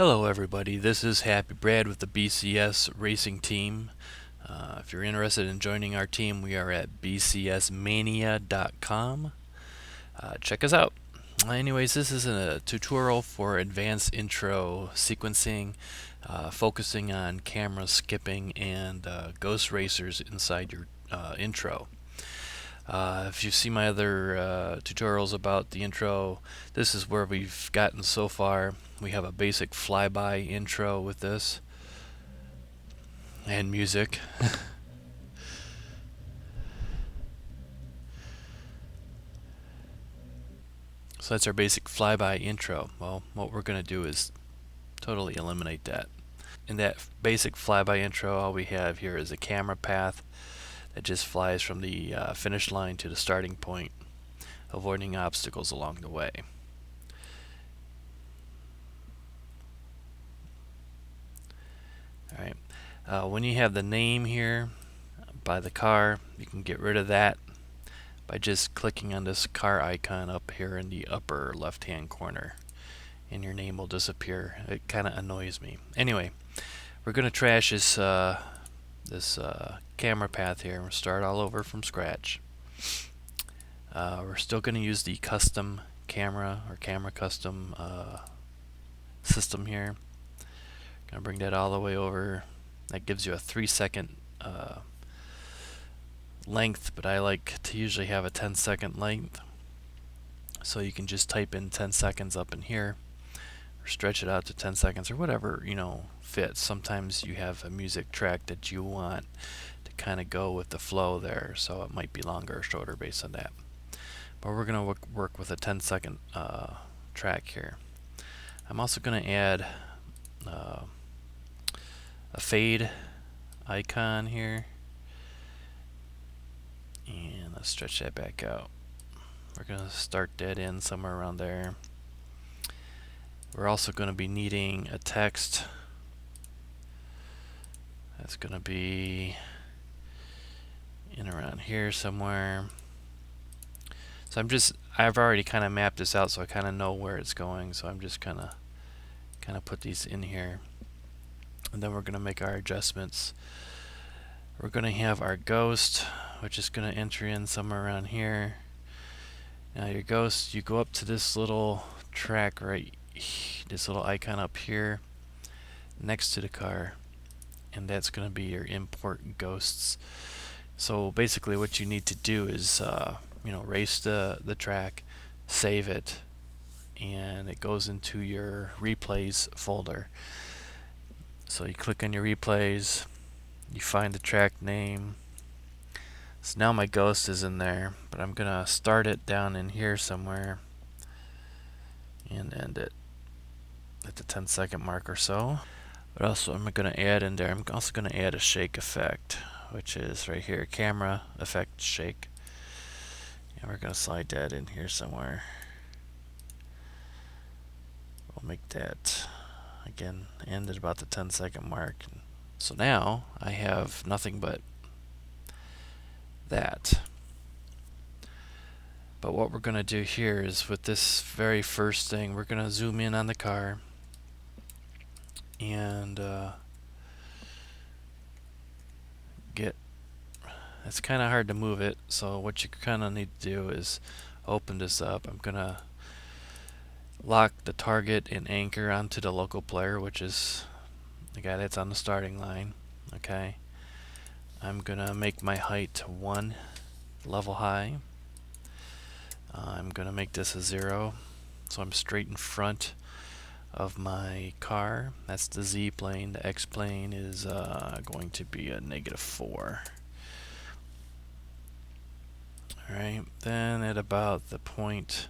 Hello everybody, this is Happy Brad with the BCS Racing Team. If you're interested in joining our team, we are at bcsmania.com. Check us out. Anyways, this is a tutorial for advanced intro sequencing, focusing on camera skipping and ghost racers inside your intro. If you see my other tutorials about the intro, this is where we've gotten so far. We have a basic flyby intro with this and music. So that's our basic flyby intro. Well, what we're going to do is totally eliminate that. In that basic flyby intro, all we have here is a camera path that just flies from the finish line to the starting point, avoiding obstacles along the way. Alright, when you have the name here by the car, you can get rid of that by just clicking on this car icon up here in the upper left hand corner, and your name will disappear. It kind of annoys me. Anyway, we're going to trash this camera path here and we'll start all over from scratch. We're still going to use the custom camera or camera custom system here. Gonna bring that all the way over. That gives you a 3-second length, but I like to usually have a 10-second length, so you can just type in 10 seconds up in here or stretch it out to 10 seconds or whatever fits. Sometimes you have a music track that you want to kind of go with the flow there, so it might be longer or shorter based on that, but we're gonna work with a 10-second track here. I'm also gonna add a fade icon here, and let's stretch that back out. We're going to start that in somewhere around there. We're also going to be needing a text that's going to be in around here somewhere. So I've already kind of mapped this out, so I kind of know where it's going, so I'm just kind of put these in here. And then we're going to make our adjustments. We're going to have our ghost, which is going to enter in somewhere around here. Now your ghost, you go up to this little track right, this little icon up here next to the car, and that's going to be your import ghosts. So basically what you need to do is race the track, save it, and it goes into your replays folder. So you click on your replays, you find the track name. So now my ghost is in there, but I'm gonna start it down in here somewhere and end it at the 10-second mark or so. But also I'm gonna add in there, I'm also gonna add a shake effect, which is right here, camera effect shake. And we're gonna slide that in here somewhere. We'll make that again end at about the 10-second mark. So now I have nothing but that. But what we're going to do here is with this very first thing, we're going to zoom in on the car and it's kind of hard to move it, so what you kind of need to do is open this up. I'm going to lock the target and anchor onto the local player, which is the guy that's on the starting line. Okay, I'm gonna make my height 1 level high. I'm gonna make this a 0, so I'm straight in front of my car. That's the Z plane. The X plane is going to be a -4. Alright, then at about the point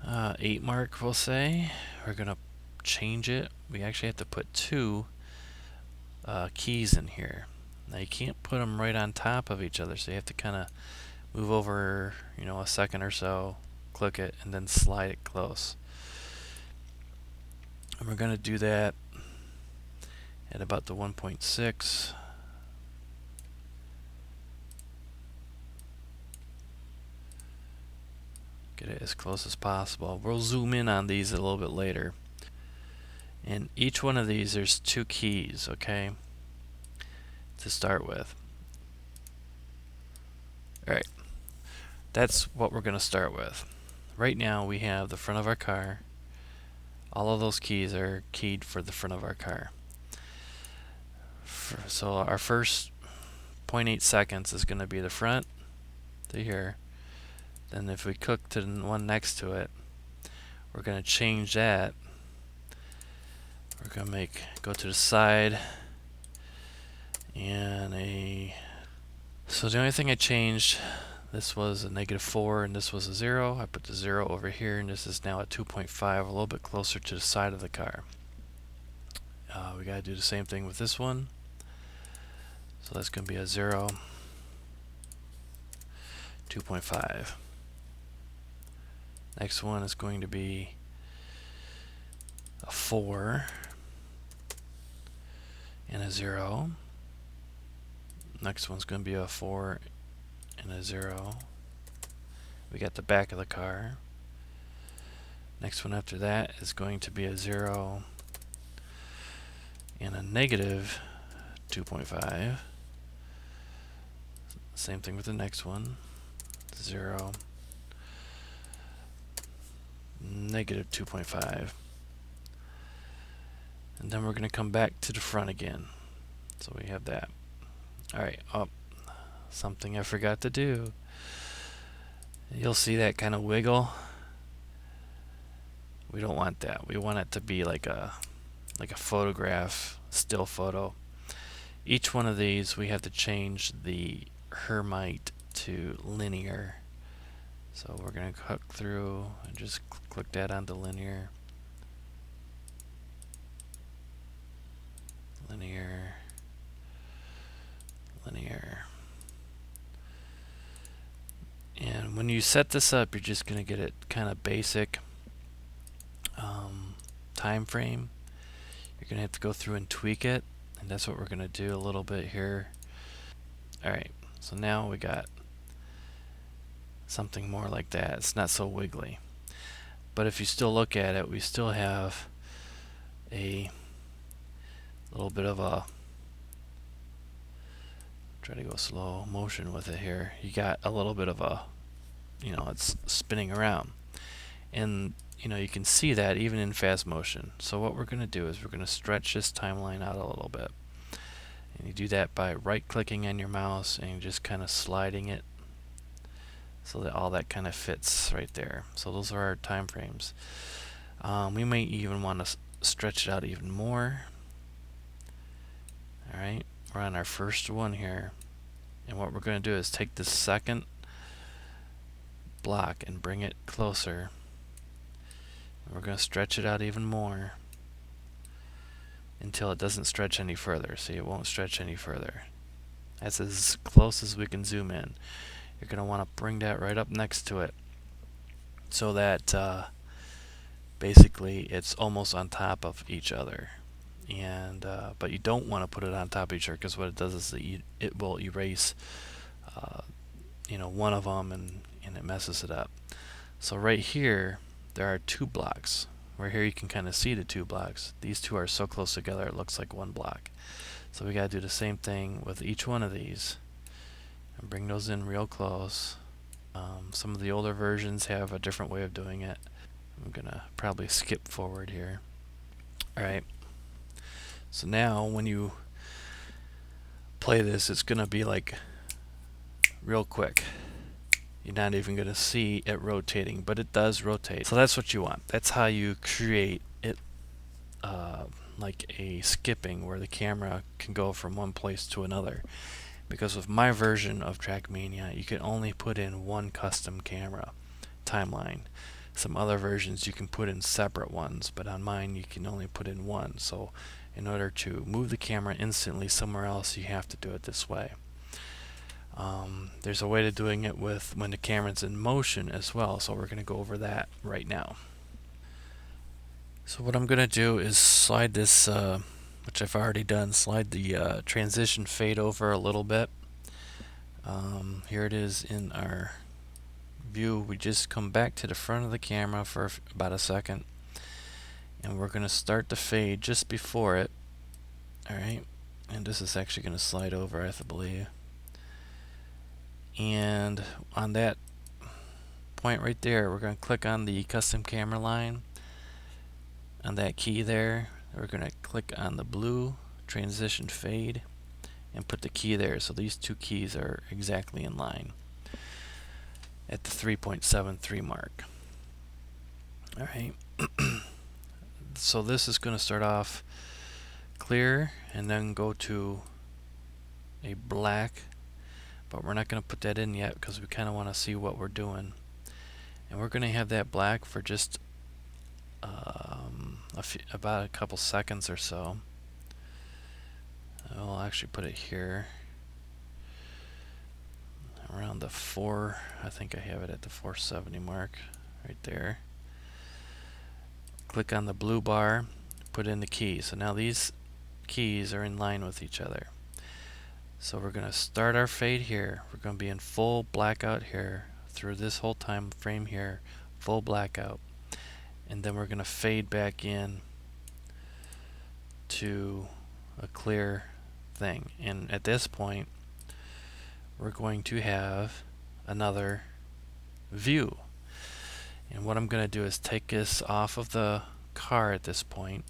8 mark, we'll say, we're gonna change it. We actually have to put 2 keys in here. Now you can't put them right on top of each other, so you have to kind of move over, a second or so, click it, and then slide it close. And we're going to do that at about the 1.6. Get it as close as possible. We'll zoom in on these a little bit later. In each one of these, there's 2 keys, okay, to start with. Alright, that's what we're going to start with. Right now, we have the front of our car. All of those keys are keyed for the front of our car. So our first 0.8 seconds is going to be the front to here. Then if we click to the one next to it, we're going to change that. We're going to go to the side and so the only thing I changed, this was a -4 and this was a 0. I put the 0 over here, and this is now a 2.5, a little bit closer to the side of the car. We got to do the same thing with this one. So that's going to be a 0, 2.5. Next one is going to be a 4 and a 0. Next one's going to be a 4 and a 0. We got the back of the car. Next one after that is going to be a 0 and a -2.5. Same thing with the next one. 0, -2.5. And then we're going to come back to the front again. So we have that. Alright, something I forgot to do. You'll see that kind of wiggle. We don't want that. We want it to be like a photograph, still photo. Each one of these we have to change the Hermite to linear. So we're going to click through and just click that onto linear. Linear. Linear. And when you set this up, you're just going to get it kind of basic time frame. You're going to have to go through and tweak it, and that's what we're going to do a little bit here. Alright, so now we got something more like that. It's not so wiggly. But if you still look at it, we still have a little bit of a, try to go slow motion with it here. You got a little bit of a, it's spinning around. And you can see that even in fast motion. So what we're going to do is we're going to stretch this timeline out a little bit. And you do that by right-clicking on your mouse and just kind of sliding it so that all that kind of fits right there. So those are our time frames. We may even want to stretch it out even more. Alright, we're on our first one here. And what we're going to do is take the second block and bring it closer. We're going to stretch it out even more until it doesn't stretch any further. See, it won't stretch any further. That's as close as we can zoom in. You're going to want to bring that right up next to it so that basically it's almost on top of each other. And but you don't want to put it on top of each other, because what it does is it will erase one of them, and it messes it up. So right here there are 2 blocks. Where here you can kind of see the 2 blocks. These 2 are so close together it looks like one block. So we got to do the same thing with each one of these and bring those in real close. Some of the older versions have a different way of doing it. I'm gonna probably skip forward here. Alright, so now when you play this, it's gonna be like real quick. You're not even going to see it rotating, but it does rotate. So that's what you want. That's how you create it, like a skipping, where the camera can go from one place to another. Because with my version of TrackMania, you can only put in one custom camera timeline. Some other versions you can put in separate ones, but on mine you can only put in one. So in order to move the camera instantly somewhere else, you have to do it this way. There's a way to doing it with when the camera's in motion as well, so we're going to go over that right now. So what I'm going to do is slide this, which I've already done, slide the transition fade over a little bit. Here it is in our view. We just come back to the front of the camera for about a second, And we're going to start the fade just before it. Alright, and this is actually going to slide over, I believe. And on that point right there, we're going to click on the custom camera line. On that key there, we're going to click on the blue transition fade and put the key there. So these two keys are exactly in line at the 3.73 mark. Alright, so this is going to start off clear and then go to a black, but we're not going to put that in yet because we kind of want to see what we're doing. And we're going to have that black for just about a couple seconds or so. I'll actually put it here around the 4, I think I have it at the 470 mark right there. Click on the blue bar, put in the key. So now these keys are in line with each other. So we're going to start our fade here. We're going to be in full blackout here through this whole time frame here, full blackout. And then we're going to fade back in to a clear thing. And at this point, we're going to have another view. And what I'm going to do is take this off of the car at this point